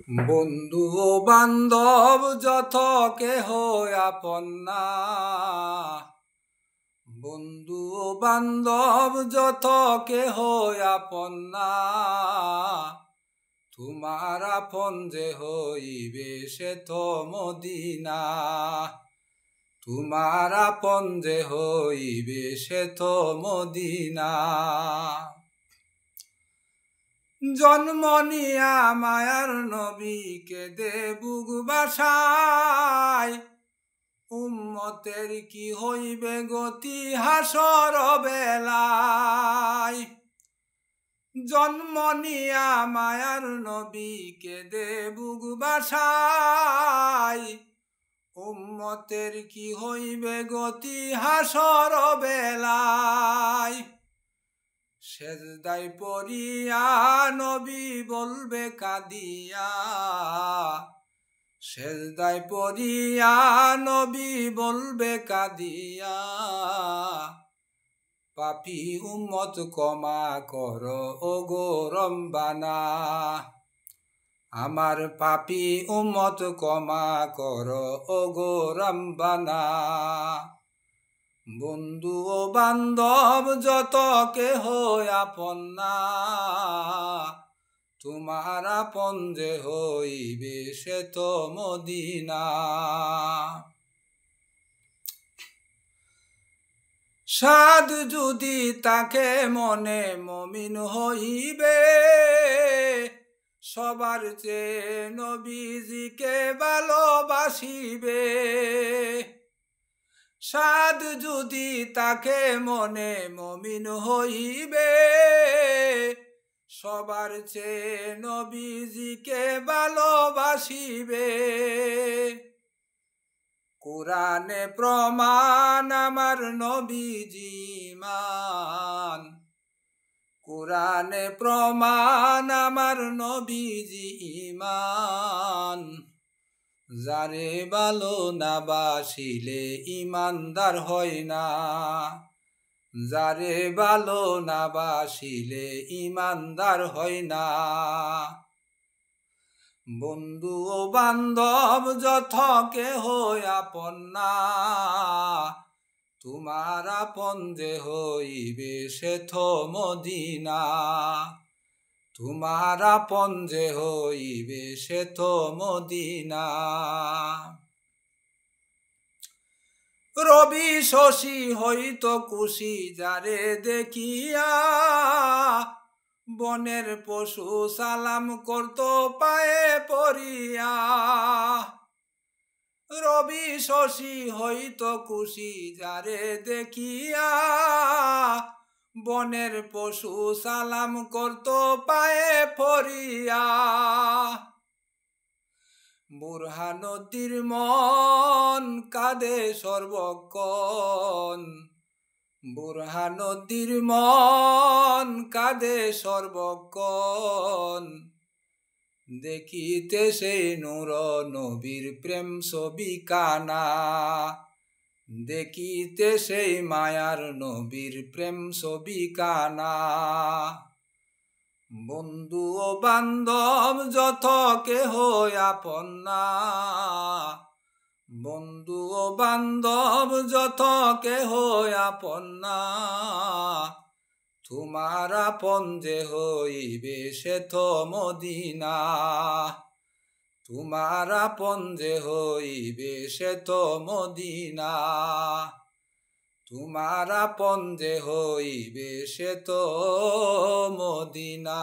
বন্ধু বান্ধব যত কেহ আপন না, বন্ধু বান্ধব যত কেহ আপন না, তোমার আপন যে হইবে সে তো মদিনা। তোমার আপন যে হইবে সে তো মদিনা। জন্ম নিয়া মায়ার নবীকে দে বুক বাসায়, উম্মতের কি হইবে গতি হাসর বেলায়। জন্ম নিয়া মায়ার নবীকে দে বুক বাসায়, উম্মতের কি হইবে গতি হাসর বেলায়। সেজদায় পড়িয়া নবী বলবে কাঁদিয়া, সেজদায় পড়িয়া নবী বলবে কাঁদিয়া, পাপী উম্মত ক্ষমা কর ওগো রব্বানা। আমার পাপী উম্মত ক্ষমা কর ওগো রব্বানা। বন্ধু ও বান্ধব যত কেহ আপন না, তোমার আপন যে হইবে সে তো মদিনা। সাধ যদি তাকে মনে মমিন হইবে, সবার চেয়ে নবীজিকে ভালোবাসিবে। সাধ যদি তাকে মনে মমিন হইবে, সবার চেয়ে নবীজিকে ভালোবাসিবে। কোরআনে প্রমাণ আমার নবীজি ঈমান, কোরআনে প্রমাণ আমার নবীজি ঈমান। যারে ভালো না বাসিলে ঈমানদার হয় না, যারে ভালো না বাসিলে ঈমানদার হয় না। বন্ধু ও বান্ধব যত কেহ আপন না, তোমার আপন যে হইবে সে তো মদিনা। তোমার আপন যে হইবে সে তো মদিনা। রবি শশী হইতো খুশি যারে দেখিয়া, বনের পশু সালাম করত পায়ে পড়িয়া। রবি শশী হইতো খুশি যারে দেখিয়া, বনের পশু সালাম করত পায়ে পড়িয়া। বুরহানুদ্দির মন কাঁদে সর্বক্ষণ, বুরহানুদ্দির মন কাঁদে সর্বক্ষণ। দেখিতে সেই নূর নবীর প্রেম ছবি কানা, দেখিতে সেই মায়ার নবীর প্রেম ছবি কানা। বন্ধু ও বান্ধব যত কেহ আপন না, বন্ধু ও বান্ধব যত কেহ আপন না, তোমার আপন যে হইবে সে তো মদিনা। তোমার আপন যে হইবে সে তো মদিনা। তোমার আপন যে হইবে সে তো মদিনা।